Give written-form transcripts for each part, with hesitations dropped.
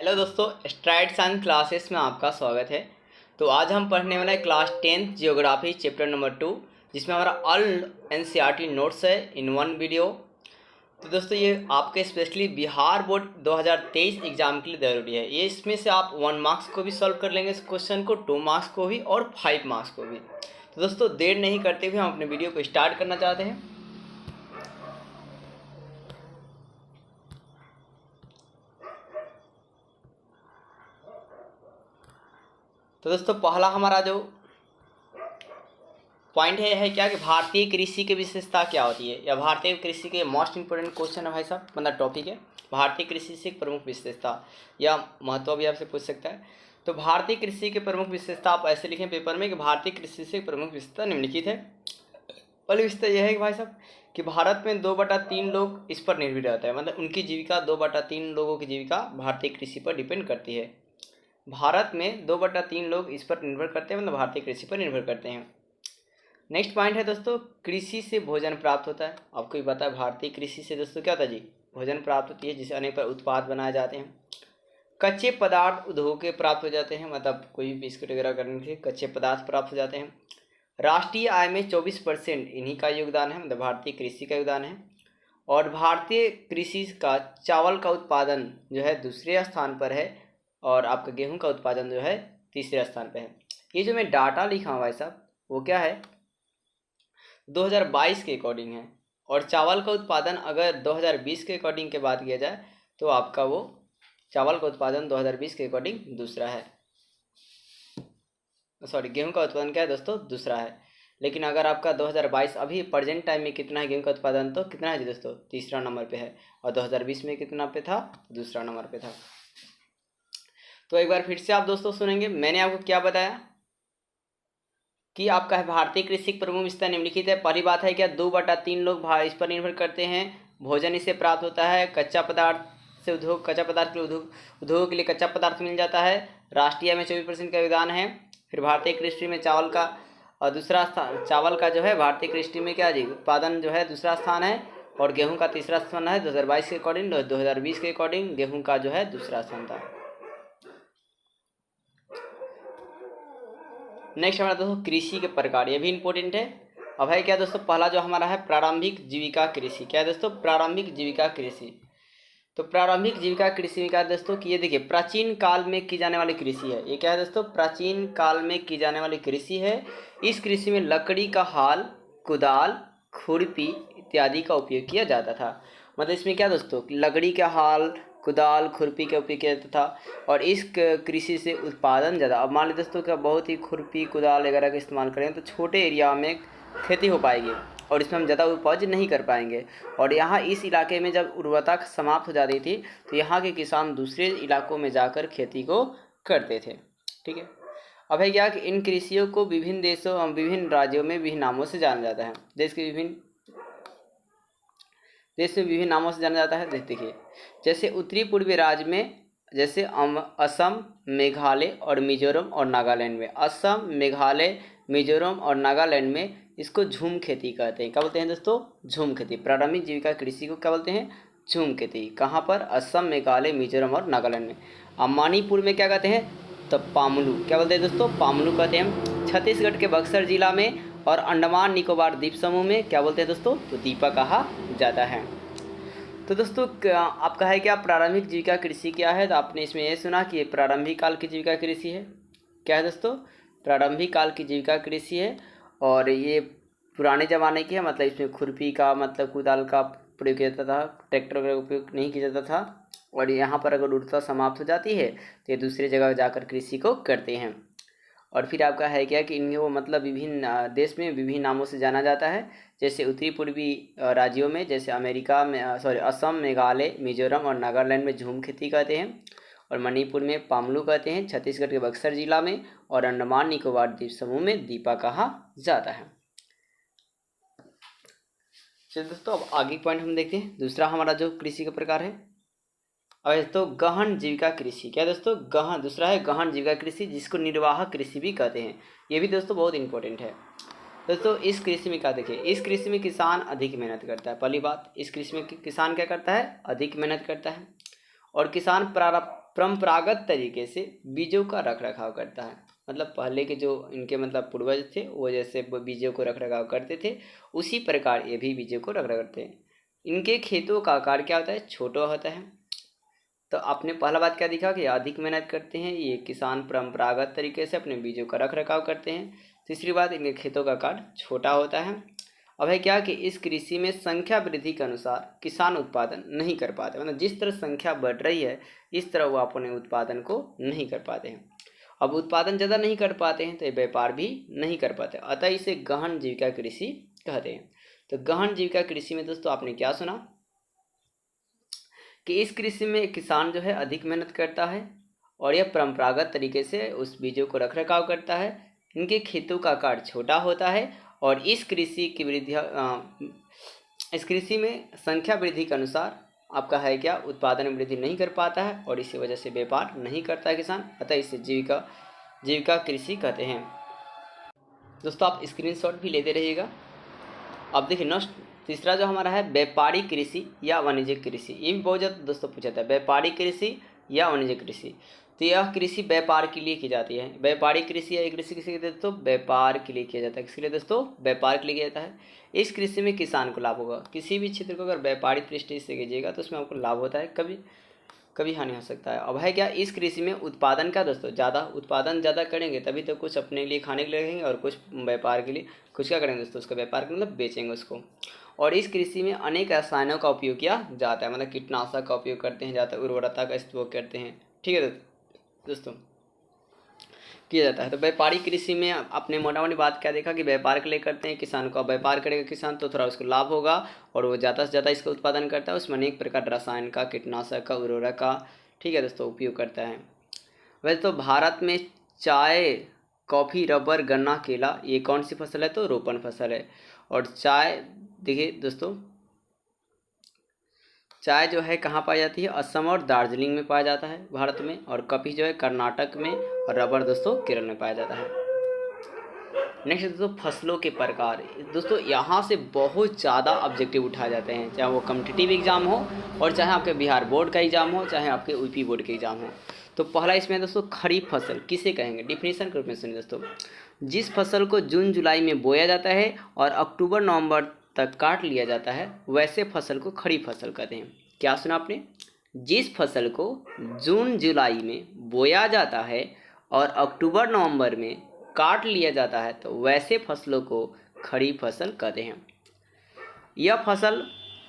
Hello दोस्तों, STRIDE science classes में आपका स्वागत है। तो आज हम पढ़ने वाला है class 10th geography chapter number 2, जिसमें हमारा ऑल एनसीईआरटी नोट्स है इन वन वीडियो। तो दोस्तों ये आपके स्पेशली बिहार बोर्ड 2023 एग्जाम के लिए ज़रूरी है। ये इसमें से आप 1 मार्क्स को भी सॉल्व कर लेंगे इस क्वेश्चन को, 2 मार्क्स को भी और 5 मार्क्स को भी। तो दोस्तों देर नहीं करते हुए हम अपने वीडियो को स्टार्ट करना चाहते हैं। तो दोस्तों पहला हमारा जो पॉइंट है क्या कि भारतीय कृषि की विशेषता क्या होती है, या भारतीय कृषि के मोस्ट इंपोर्टेंट क्वेश्चन है भाई साहब, मतलब टॉपिक है भारतीय कृषि से प्रमुख विशेषता या महत्व भी आपसे पूछ सकता है। तो भारतीय कृषि के प्रमुख विशेषता आप ऐसे लिखें पेपर में कि भारतीय कृषि से प्रमुख विशेषता निम्नलिखित है। पहली विशेषता यह है कि भाई साहब कि भारत में 2/3 लोग इस पर निर्भर रहता है, मतलब उनकी जीविका 2/3 लोगों की जीविका भारतीय कृषि पर डिपेंड करती है। भारत में 2/3 लोग इस पर निर्भर करते हैं, मतलब भारतीय कृषि पर निर्भर करते हैं। नेक्स्ट पॉइंट है दोस्तों, कृषि से भोजन प्राप्त होता है। आपको भी पता है भारतीय कृषि से दोस्तों क्या होता है जी, भोजन प्राप्त होती है, जिससे अनेक उत्पाद बनाए जाते हैं। कच्चे पदार्थ उद्योग के प्राप्त हो जाते हैं, मतलब कोई बिस्कुट वगैरह करने के कच्चे पदार्थ प्राप्त हो जाते हैं। राष्ट्रीय आय में 24% इन्हीं का योगदान है, मतलब भारतीय कृषि का योगदान है। और भारतीय कृषि का चावल का उत्पादन जो है दूसरे स्थान पर है, और आपका गेहूं का उत्पादन जो है तीसरे स्थान पर है। ये जो मैं डाटा लिखा हूँ भाई साहब वो क्या है, 2022 के अकॉर्डिंग है। और चावल का उत्पादन अगर 2020 के अकॉर्डिंग के बात किया जाए तो आपका वो चावल का उत्पादन 2020 के अकॉर्डिंग दूसरा है, सॉरी गेहूं का उत्पादन क्या है दोस्तों, दूसरा है। लेकिन अगर आपका 2022 अभी प्रेजेंट टाइम में कितना है गेहूं का उत्पादन, तो कितना है जी दोस्तों, तीसरा नंबर पे है। और 2020 में कितना पे था, दूसरा नंबर पे था। तो एक बार फिर से आप दोस्तों सुनेंगे, मैंने आपको क्या बताया कि आपका है भारतीय कृषि की प्रमुख विशेषता निम्नलिखित है। पहली बात है क्या, 2/3 लोग इस पर निर्भर करते हैं, भोजन इससे प्राप्त होता है, कच्चा पदार्थ से उद्योग, कच्चा पदार्थ के उद्योग के लिए कच्चा पदार्थ मिल जाता है, राष्ट्रीय में 24% का योगदान है। फिर भारतीय कृषि में चावल का और दूसरा स्थान, चावल का जो है भारतीय कृषि में क्या जी उत्पादन जो है दूसरा स्थान है, और गेहूँ का तीसरा स्थान है 2022 के अकॉर्डिंग। 2020 के अकॉर्डिंग गेहूँ का जो है दूसरा स्थान था। नेक्स्ट हमारा दोस्तों कृषि के प्रकार, ये भी इंपॉर्टेंट है। अब है क्या दोस्तों, पहला जो हमारा है प्रारंभिक जीविका कृषि। क्या है दोस्तों, प्रारंभिक जीविका कृषि। तो प्रारंभिक जीविका कृषि में क्या है दोस्तों कि ये देखिए प्राचीन काल में की जाने वाली कृषि है। ये क्या है दोस्तों, प्राचीन काल में की जाने वाली कृषि है। इस कृषि में लकड़ी का हाल, कुदाल, खुरपी इत्यादि का उपयोग किया जाता था। मतलब इसमें क्या दोस्तों, लकड़ी का हाल, कुदाल, खुरपी का उपयोग किया जाता था। और इस कृषि से उत्पादन ज़्यादा, अब मान लीजिए दोस्तों क्या बहुत ही खुरपी कुदाल वगैरह का इस्तेमाल करें तो छोटे एरिया में खेती हो पाएगी, और इसमें हम ज़्यादा उपज नहीं कर पाएंगे। और यहाँ इस इलाके में जब उर्वरता समाप्त हो जाती थी तो यहाँ के किसान दूसरे इलाकों में जाकर खेती को करते थे। ठीक है, अब है क्या कि इन कृषियों को विभिन्न देशों, विभिन्न राज्यों में विभिन्न नामों से जाना जाता है। देश में विभिन्न नामों से जाना जाता है। देखिए जैसे उत्तरी पूर्वी राज्य में, जैसे असम, मेघालय और मिजोरम और नागालैंड में, असम, मेघालय, मिजोरम और नागालैंड में इसको झूम खेती कहते हैं। क्या बोलते हैं दोस्तों, झूम खेती। प्रारंभिक जीविका कृषि को क्या बोलते हैं, झूम खेती। कहाँ पर, असम, मेघालय, मिजोरम और नागालैंड में। अब मणिपुर में क्या कहते हैं, तो पामलू। क्या बोलते हैं दोस्तों, पामलू कहते हैं। छत्तीसगढ़ के बक्सर जिला में और अंडमान निकोबार द्वीप समूह में क्या बोलते हैं दोस्तों, तो दीपा कहा जाता है। तो दोस्तों आपका है क्या, प्रारंभिक जीविका कृषि क्या है, तो आपने इसमें ये सुना कि ये प्रारंभिक काल की जीविका कृषि है। क्या है दोस्तों, प्रारंभिक काल की जीविका कृषि है, और ये पुराने ज़माने की है। मतलब इसमें खुरपी का, मतलब कुदाल का प्रयोग किया जाता था, ट्रैक्टर का उपयोग नहीं किया जाता था। और यहाँ पर अगर उर्वरता समाप्त हो जाती है तो ये दूसरी जगह जाकर कृषि को करते हैं। और फिर आपका है क्या कि इनको मतलब विभिन्न देश में विभिन्न नामों से जाना जाता है। जैसे उत्तरी पूर्वी राज्यों में, जैसे अमेरिका में असम, मेघालय, मिजोरम और नागालैंड में झूम खेती कहते हैं, और मणिपुर में पामलू कहते हैं, छत्तीसगढ़ के बक्सर जिला में और अंडमान निकोबार द्वीप समूह में दीपा कहा जाता है। चलिए दोस्तों अब आगे पॉइंट हम देखते हैं। दूसरा हमारा जो कृषि का प्रकार है, अब दोस्तों गहन जीविका कृषि। क्या दोस्तों, गहन, दूसरा है गहन जीविका कृषि, जिसको निर्वाह कृषि भी कहते हैं। ये भी दोस्तों बहुत इंपॉर्टेंट है। दोस्तों इस कृषि में क्या देखिए, इस कृषि में किसान अधिक मेहनत करता है। पहली बात, इस कृषि में किसान क्या करता है, अधिक मेहनत करता है। और किसान परंपरागत तरीके से बीजों का रख रखाव करता है। मतलब पहले के जो इनके मतलब पूर्वज थे वो जैसे बीजों को रख रखाव करते थे, उसी प्रकार ये भी बीजों को रख रखाव करते हैं। इनके खेतों का आकार क्या होता है, छोटा होता है। तो आपने पहला बात क्या दिखा कि अधिक मेहनत करते हैं ये किसान, परंपरागत तरीके से अपने बीजों का रख रखाव करते हैं। तीसरी बात, इनके खेतों का आकार छोटा होता है। अब है क्या कि इस कृषि में संख्या वृद्धि के अनुसार किसान उत्पादन नहीं कर पाते, मतलब जिस तरह संख्या बढ़ रही है इस तरह वो अपने उत्पादन को नहीं कर पाते हैं। अब उत्पादन ज़्यादा नहीं कर पाते हैं तो ये व्यापार भी नहीं कर पाते, अतः इसे गहन जीविका कृषि कहते हैं। तो गहन जीविका कृषि में दोस्तों आपने क्या सुना कि इस कृषि में किसान जो है अधिक मेहनत करता है और यह परंपरागत तरीके से उस बीजों को रख रखाव करता है। इनके खेतों का आकार छोटा होता है और इस कृषि में संख्या वृद्धि के अनुसार आपका है क्या, उत्पादन में वृद्धि नहीं कर पाता है और इसी वजह से व्यापार नहीं करता है किसान, अतः इसे जीविका कृषि कहते हैं। दोस्तों आप स्क्रीनशॉट भी लेते रहिएगा। अब देखिए नेक्स्ट तीसरा जो हमारा है व्यापारिक कृषि या वाणिज्यिक कृषि, ये भी बहुत ज़्यादा दोस्तों पूछा था, व्यापारिक कृषि या वाणिज्यिक कृषि। तो यह कृषि व्यापार के लिए की जाती है। व्यापारिक कृषि या कृषि किसे कहते हैं दोस्तों, व्यापार के लिए किया जाता है। किसके लिए दोस्तों, व्यापार के लिए किया जाता है। इस कृषि में किसान को लाभ होगा। किसी भी क्षेत्र को अगर व्यापारिक दृष्टि से कीजिएगा तो उसमें आपको लाभ होता है, कभी कभी हानि हो सकता है। अब है क्या, इस कृषि में उत्पादन का दोस्तों उत्पादन ज़्यादा करेंगे तभी तो कुछ अपने लिए खाने के लिए रखेंगे और कुछ व्यापार के लिए, कुछ क्या करेंगे दोस्तों, उसका व्यापार के मतलब बेचेंगे उसको। और इस कृषि में अनेक रसायनों का उपयोग किया जाता है, मतलब कीटनाशक का उपयोग करते हैं ज़्यादा, उर्वरता का उपयोग करते हैं। ठीक है दोस्तों, किया जाता है। तो व्यापारिक कृषि में आपने मोटा मोटी बात क्या देखा कि व्यापार के लिए करते हैं किसान को। अब व्यापार करेगा किसान तो थोड़ा उसको लाभ होगा और वो ज़्यादा से ज़्यादा इसका उत्पादन करता है, उसमें अनेक प्रकार रसायन का, कीटनाशक का, उर्वरक का, ठीक है दोस्तों, उपयोग करता है। वैसे तो भारत में चाय, कॉफ़ी, रबर, गन्ना, केला ये कौन सी फसल है, तो रोपण फसल है। और चाय देखिए दोस्तों, चाय जो है कहाँ पाई जाती है, असम और दार्जिलिंग में पाया जाता है भारत में। और कॉफ़ी जो है कर्नाटक में और रबर दोस्तों केरल में पाया जाता है। नेक्स्ट दोस्तों फसलों के प्रकार। दोस्तों यहाँ से बहुत ज़्यादा ऑब्जेक्टिव उठाए जाते हैं, चाहे वो कॉम्पिटिटिव एग्जाम हो और चाहे आपके बिहार बोर्ड का एग्जाम हो, चाहे आपके यूपी बोर्ड के एग्जाम हो। तो पहला इसमें दोस्तों खरीफ फसल किसे कहेंगे, डिफिनेशन के रूप में सुनिए दोस्तों। जिस फसल को जून जुलाई में बोया जाता है और अक्टूबर नवंबर तक काट लिया जाता है वैसे फसल को खरीफ फसल कहते हैं। क्या सुना आपने, जिस फसल को जून जुलाई में बोया जाता है और अक्टूबर नवंबर में काट लिया जाता है तो वैसे फसलों को खरीफ फसल कहते हैं। यह फसल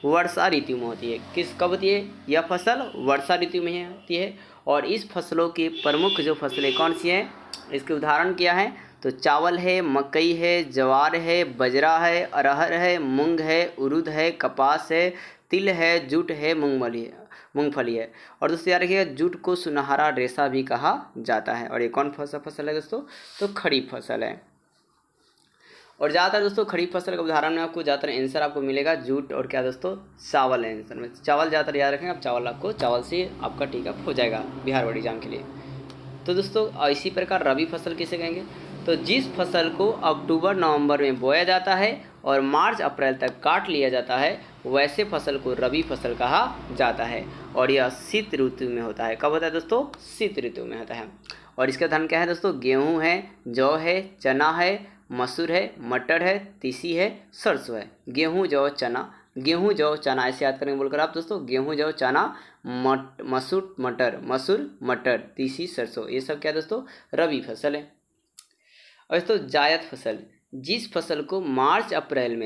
वर्षा ऋतु में होती है। कब होती है यह फसल, वर्षा ऋतु में होती है। और इस फसलों की प्रमुख जो फसलें कौन सी हैं, इसके उदाहरण क्या है, तो चावल है, मकई है, ज्वार है, बजरा है, अरहर है, मूंग है, उड़द है, कपास है, तिल है, जूट है, मूंगफली है। और दोस्तों याद रखिएगा जूट को सुनहरा रेशा भी कहा जाता है। और ये कौन फसल है दोस्तों, तो खरीफ फसल है। और ज़्यादातर दोस्तों खरीफ फसल का उदाहरण में आपको ज़्यादातर आंसर आपको मिलेगा जूट और क्या दोस्तों, चावल है आंसर में। चावल ज़्यादातर याद रखेंगे आप, चावल से आपका टिकअप हो जाएगा बिहार बोर्ड एग्जाम के लिए। तो दोस्तों इसी प्रकार रबी फसल किसे कहेंगे, तो जिस फसल को अक्टूबर नवंबर में बोया जाता है और मार्च अप्रैल तक काट लिया जाता है वैसे फसल को रबी फसल कहा जाता है। और यह शीत ऋतु में होता है। कब होता है दोस्तों, शीत ऋतु में होता है। और इसका धान क्या है दोस्तों, गेहूँ है, जौ है, चना है, मसूर है, मटर है, तीसी है, सरसों है। गेहूँ जौ चना ऐसे याद करेंगे बोलकर आप दोस्तों, गेहूँ जौ चना, मसूर मटर, तीसी, सरसों, ये सब क्या दोस्तों, रबी फसल है। और दोस्तों जायद फसल, जिस फसल को मार्च अप्रैल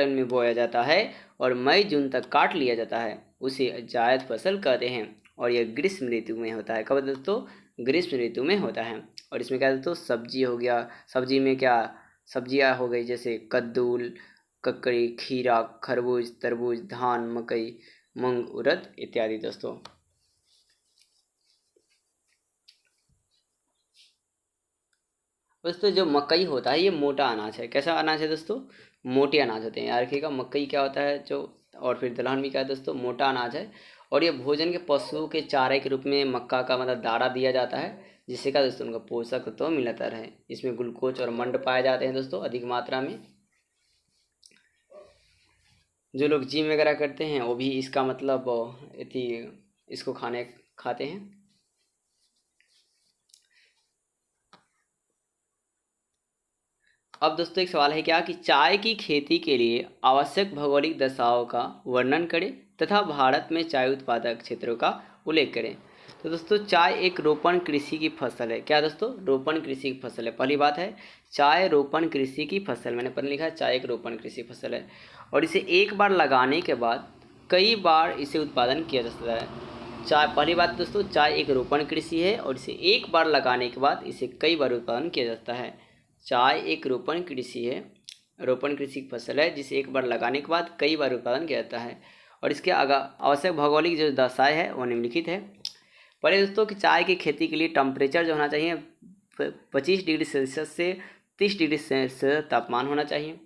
में बोया जाता है और मई जून तक काट लिया जाता है उसे जायद फसल कहते हैं। और यह ग्रीष्म ऋतु में होता है। कब दोस्तों, ग्रीष्म ऋतु में होता है। और इसमें क्या दोस्तों, सब्जी हो गया, सब्जी में क्या सब्जियां हो गई, जैसे कद्दू, ककड़ी, खीरा, खरबूज, तरबूज, धान, मकई, मूंग, उड़द इत्यादि दोस्तों। दोस्तों जो मकई होता है ये मोटा अनाज है। कैसा अनाज है दोस्तों, मोटे अनाज होते हैं। याद रखिएगा मकई क्या होता है जो, और फिर दलहन भी क्या है दोस्तों, मोटा अनाज है। और ये भोजन के पशुओं के चारे के रूप में मक्का का मतलब दाना दिया जाता है, जिससे क्या दोस्तों उनको पोषक तो मिलता रहे। इसमें ग्लूकोज और मंड पाए जाते हैं दोस्तों अधिक मात्रा में। जो लोग जिम वगैरह करते हैं वो भी इसका मतलब इसको खाते हैं। अब दोस्तों एक सवाल है क्या कि चाय की खेती के लिए आवश्यक भौगोलिक दशाओं का वर्णन करें तथा भारत में चाय उत्पादक क्षेत्रों का उल्लेख करें। तो दोस्तों चाय एक रोपण कृषि की फसल है। क्या दोस्तों? रोपण कृषि की फसल है। पहली बात है चाय रोपण कृषि की फसल, मैंने पढ़ लिखा है चाय एक रोपण कृषि फसल है और इसे एक बार लगाने के बाद कई बार इसे उत्पादन किया जा सकता है। चाय, पहली बात दोस्तों चाय एक रोपण कृषि है और इसे एक बार लगाने के बाद इसे कई बार उत्पादन किया जा सकता है। चाय एक रोपण कृषि है, रोपण कृषि की फसल है जिसे एक बार लगाने के बाद कई बार उत्पादन किया जाता है और इसके आवश्यक भौगोलिक जो दशाएं है वो निम्नलिखित है। पहले दोस्तों कि चाय की खेती के लिए टेम्परेचर जो होना चाहिए 25 डिग्री सेल्सियस से 30 डिग्री सेल्सियस तापमान होना चाहिए।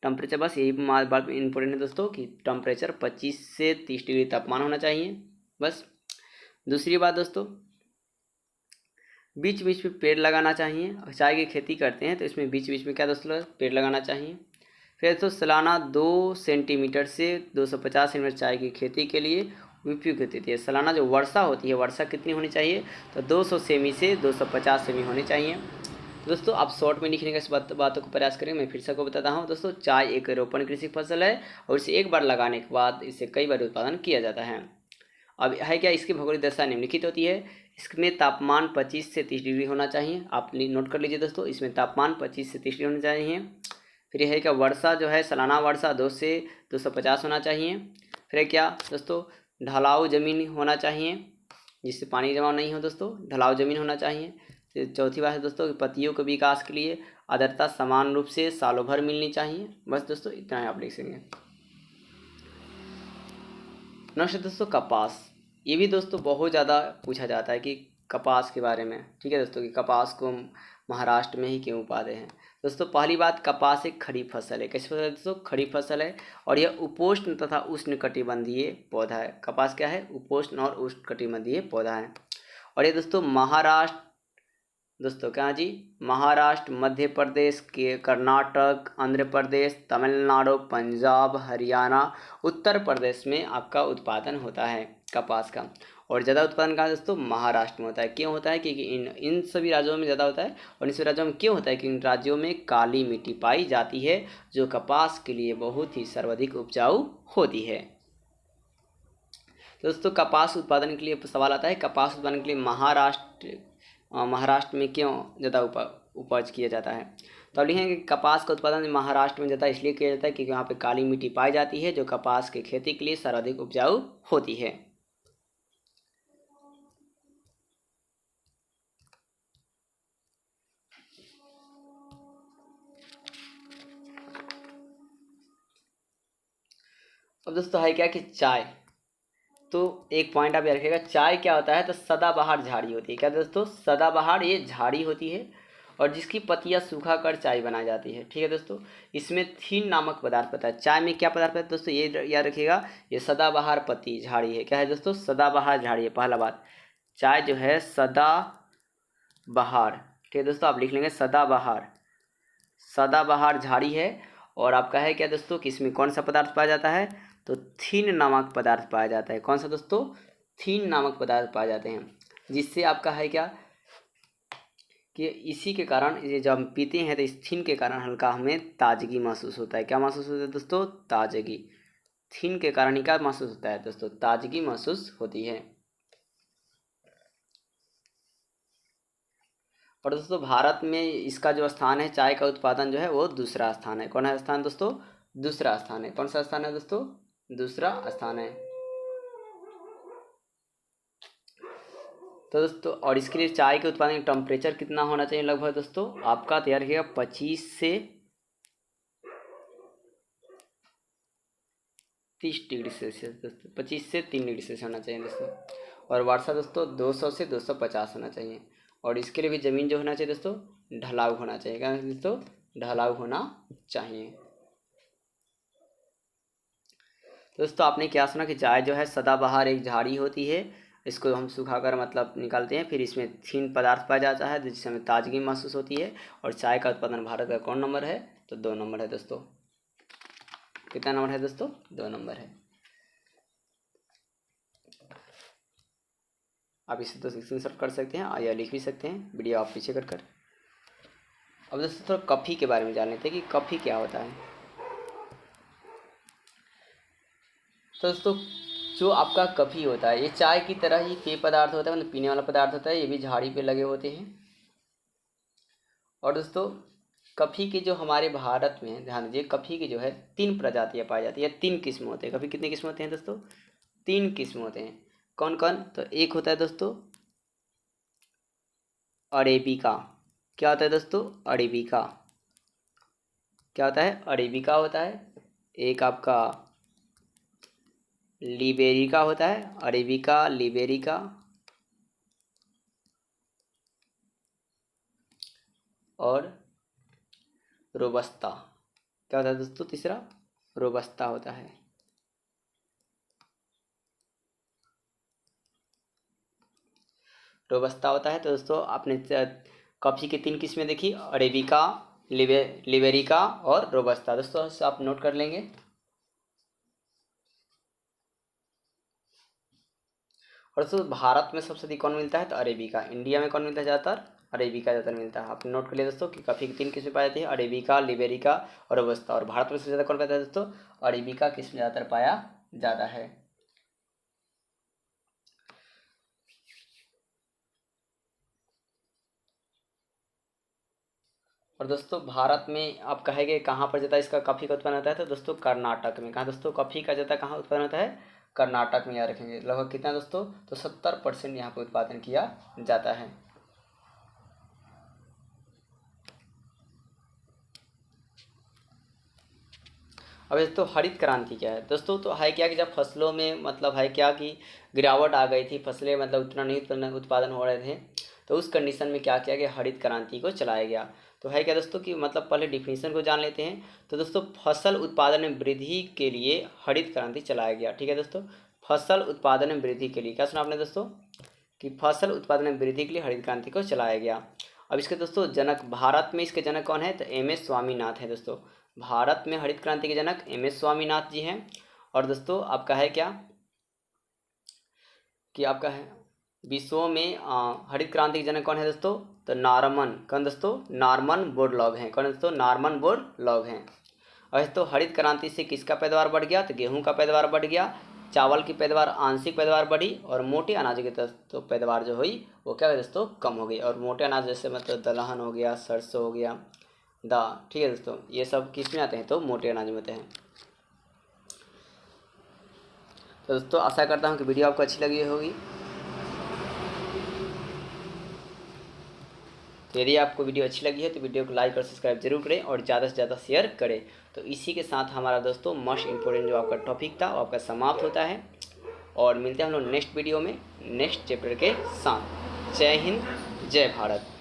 टेम्परेचर, बस यही बात इंपॉर्टेंट है दोस्तों कि टेम्परेचर 25 से 30 डिग्री तापमान होना चाहिए बस। दूसरी बात दोस्तों बीच बीच में पेड़ लगाना चाहिए। चाय की खेती करते हैं तो इसमें बीच बीच में क्या दोस्तों पेड़ लगाना चाहिए। फिर दोस्तों सालाना 2 सेंटीमीटर से 250 सेंटीमीटर चाय की खेती के लिए उपयुक्त होती है। सालाना जो वर्षा होती है, वर्षा कितनी होनी चाहिए? तो 200 सेमी से 250 सेमी होनी चाहिए। दोस्तों आप शॉर्ट में लिखने का इस बातों को प्रयास करें। मैं फिर से आपको बताता हूँ दोस्तों, चाय एक रोपण कृषि फसल है और इसे एक बार लगाने के बाद इसे कई बार उत्पादन किया जाता है। अब है क्या, इसकी भौगोलिक दशा निम्नलिखित होती है। इसमें तापमान 25 से 30 डिग्री होना चाहिए। आप नोट कर लीजिए दोस्तों, इसमें तापमान 25 से 30 डिग्री होना चाहिए। फिर यह है क्या, वर्षा जो है सालाना वर्षा 2 से 250 होना चाहिए। फिर क्या दोस्तों, ढलाऊ ज़मीन होना चाहिए जिससे पानी जमा नहीं हो दोस्तों, ढलाऊ ज़मीन होना चाहिए। फिर चौथी बात है दोस्तों कि पत्तियों के विकास के लिए आर्द्रता समान रूप से सालों भर मिलनी चाहिए। बस दोस्तों इतना है, आप लिख सकेंगे। नेक्स्ट दोस्तों कपास, ये भी दोस्तों बहुत ज़्यादा पूछा जाता है कि कपास के बारे में। ठीक है दोस्तों कि कपास को महाराष्ट्र में ही क्यों उगाते हैं। दोस्तों पहली बात, कपास एक खरीफ फसल है। कैसी फसल है दोस्तों? खरीफ फसल है और यह उपोष्ण तथा उष्णकटिबंधीय पौधा है। कपास क्या है? उपोष्ण और उष्णकटिबंधीय पौधा है। और ये दोस्तों महाराष्ट्र, दोस्तों क्या जी, महाराष्ट्र, मध्य प्रदेश के कर्नाटक, आंध्र प्रदेश, तमिलनाडु, पंजाब, हरियाणा, उत्तर प्रदेश में आपका उत्पादन होता है कपास का। और ज़्यादा उत्पादन कहाँ दोस्तों? महाराष्ट्र में होता है। क्यों होता है? क्योंकि इन सभी राज्यों में ज़्यादा होता है। और इन सभी राज्यों में क्यों होता है? कि इन राज्यों में काली मिट्टी पाई जाती है जो कपास के लिए बहुत ही सर्वाधिक उपजाऊ होती है। दोस्तों कपास उत्पादन के लिए सवाल आता है, कपास उत्पादन के लिए महाराष्ट्र में क्यों ज़्यादा उपज किया जाता है? तो अब लिखेंगे कि कपास का उत्पादन महाराष्ट्र में ज़्यादा इसलिए किया जाता है क्योंकि वहाँ पे काली मिट्टी पाई जाती है जो कपास की खेती के लिए सर्वाधिक उपजाऊ होती है। अब दोस्तों है क्या कि चाय, तो एक पॉइंट आप याद रखिएगा, चाय क्या होता है? तो सदाबहार झाड़ी होती है। क्या दोस्तों? सदाबहार ये झाड़ी होती है और जिसकी पत्तियां सूखा कर चाय बनाई जाती है। ठीक है दोस्तों, इसमें थीन नामक पदार्थ होता है। चाय में क्या पदार्थ होता है दोस्तों? ये याद रखिएगा, ये सदाबहार पत्ती झाड़ी है। क्या है दोस्तों? सदाबहार झाड़ी है। पहला बात, चाय जो है सदाबहार, ठीक है दोस्तों, आप लिख लेंगे सदाबहार, सदाबहार झाड़ी है। और आपका है क्या दोस्तों कि इसमें कौन सा पदार्थ पाया जाता है? तो थीन नामक पदार्थ पाया जाता है। कौन सा दोस्तों? थीन नामक पदार्थ पाए जाते हैं, जिससे आपका है क्या कि इसी के कारण ये जब हम पीते हैं तो इस थीन के कारण हल्का हमें ताजगी महसूस होता है। क्या महसूस होता है दोस्तों? ताजगी। थीन के कारण ही क्या महसूस होता है दोस्तों? ताजगी महसूस होती है। और दोस्तों भारत में इसका जो स्थान है चाय का उत्पादन जो है वो दूसरा स्थान है। कौन है स्थान दोस्तों? दूसरा स्थान है। कौन सा स्थान है दोस्तों? दूसरा स्थान है। तो दोस्तों और इसके लिए चाय के उत्पादन का टेम्परेचर कितना होना चाहिए लगभग दोस्तों? आपका तैयार रखिएगा 25 से 30 डिग्री सेल्सियस दोस्तों, 25 से 3 डिग्री सेल्सियस होना चाहिए दोस्तों। और वर्षा दोस्तों 200 से 250 होना चाहिए। और इसके लिए भी ज़मीन जो होना चाहिए दोस्तों ढलाऊ होना चाहिए। क्या दोस्तों? ढलाऊ होना चाहिए। दोस्तों आपने क्या सुना कि चाय जो है सदाबहार एक झाड़ी होती है, इसको हम सुखाकर मतलब निकालते हैं, फिर इसमें थीन पदार्थ पाया जाता है जिससे हमें ताजगी महसूस होती है। और चाय का उत्पादन भारत का कौन नंबर है? तो 2 नंबर है दोस्तों। कितना नंबर है दोस्तों? 2 नंबर है। आप इसे तो स्क्रीनशॉट कर सकते हैं या लिख भी सकते हैं, वीडियो आप पीछे कर। अब दोस्तों थोड़ा कॉफ़ी के बारे में जान लेते हैं कि कॉफ़ी क्या होता है। तो दोस्तों जो आपका कॉफ़ी होता है ये चाय की तरह ही पेय पदार्थ होता है, मतलब पीने वाला पदार्थ होता है। ये भी झाड़ी पे लगे होते हैं। और दोस्तों कॉफ़ी के जो हमारे भारत में, ध्यान दीजिए, कॉफ़ी की जो है 3 प्रजातियाँ पाई जाती है, 3 किस्म होते हैं। कॉफ़ी कितने किस्म होते हैं दोस्तों? 3 किस्म होते हैं। कौन कौन? तो एक होता है दोस्तों अरेबिका। क्या होता है दोस्तों? अरेबिका। क्या होता है? अरेबिका होता है। एक आपका लिबेरिका होता है, अरेबिका, लिबेरिका। और रोबस्ता। क्या होता है दोस्तों? तीसरा रोबस्ता होता है। रोबस्ता होता है। तो दोस्तों आपने कॉफ़ी की 3 किस्में देखी, अरेबिका, लिबेरिका और रोबस्ता। दोस्तों आप नोट कर लेंगे। और दोस्तों भारत में सबसे अधिक कौन मिलता है? तो अरेबिका। इंडिया में कौन मिलता है ज़्यादातर? अरेबिका ज़्यादातर मिलता है। आपने नोट कर लिया दोस्तों कि कॉफ़ी की 3 किस्में पाई जाती है, अरेबिका, लिबेरिका और रोबस्ता। और भारत में सबसे ज़्यादा कौन पाता है दोस्तों? अरेबिका किस्म ज़्यादातर पाया जाता है। और दोस्तों भारत में आप कहेंगे कहाँ पर ज़्यादा इसका कॉफ़ी का उत्पादन होता है? तो दोस्तों कर्नाटक में। कहाँ दोस्तों कॉफ़ी का ज़्यादा कहाँ उत्पादन होता है? कर्नाटक में। याद रखेंगे लगभग कितना दोस्तों? तो 70% यहाँ पर उत्पादन किया जाता है। अब दोस्तों हरित क्रांति क्या है? दोस्तों तो है क्या कि जब फसलों में मतलब है क्या कि गिरावट आ गई थी, फसलें मतलब उतना नहीं उत्पादन हो रहे थे, तो उस कंडीशन में क्या किया गया? हरित क्रांति को चलाया गया। तो है क्या दोस्तों कि मतलब पहले डिफिनीशन को जान लेते हैं। तो दोस्तों फसल उत्पादन में वृद्धि के लिए हरित क्रांति चलाया गया। ठीक है दोस्तों, फसल उत्पादन में वृद्धि के लिए। क्या सुना आपने दोस्तों? कि फसल उत्पादन में वृद्धि के लिए हरित क्रांति को चलाया गया। अब इसके दोस्तों जनक, भारत में इसके जनक कौन है? तो एम.एस. स्वामीनाथ है दोस्तों। भारत में हरित क्रांति के जनक एम.एस. स्वामीनाथ जी हैं। और दोस्तों आपका है क्या कि आपका है विश्व में हरित क्रांति के जनक कौन है दोस्तों? तो नॉर्मन। कौन दोस्तों? नॉर्मन बोरलॉग हैं। कौन दोस्तों? नॉर्मन बोरलॉग हैं। और तो हरित क्रांति से किसका पैदावार बढ़ गया? तो गेहूं का पैदावार बढ़ गया, चावल की पैदावार, आंशिक पैदावार बढ़ी, और मोटे अनाज की तो पैदावार जो हुई वो क्या है दोस्तों? कम हो गई। और मोटे अनाज जैसे मतलब दलहन हो गया, सरसों हो गया, ठीक है दोस्तों, ये सब किस में आते हैं? तो मोटे अनाज में आते हैं। तो दोस्तों आशा करता हूँ कि वीडियो आपको अच्छी लगी होगी। तो यदि आपको वीडियो अच्छी लगी है तो वीडियो को लाइक और सब्सक्राइब जरूर करें और ज़्यादा से ज़्यादा शेयर करें। तो इसी के साथ हमारा दोस्तों मोस्ट इम्पोर्टेंट जो आपका टॉपिक था वो आपका समाप्त होता है। और मिलते हैं हम लोग नेक्स्ट वीडियो में नेक्स्ट चैप्टर के साथ। जय हिंद, जय भारत।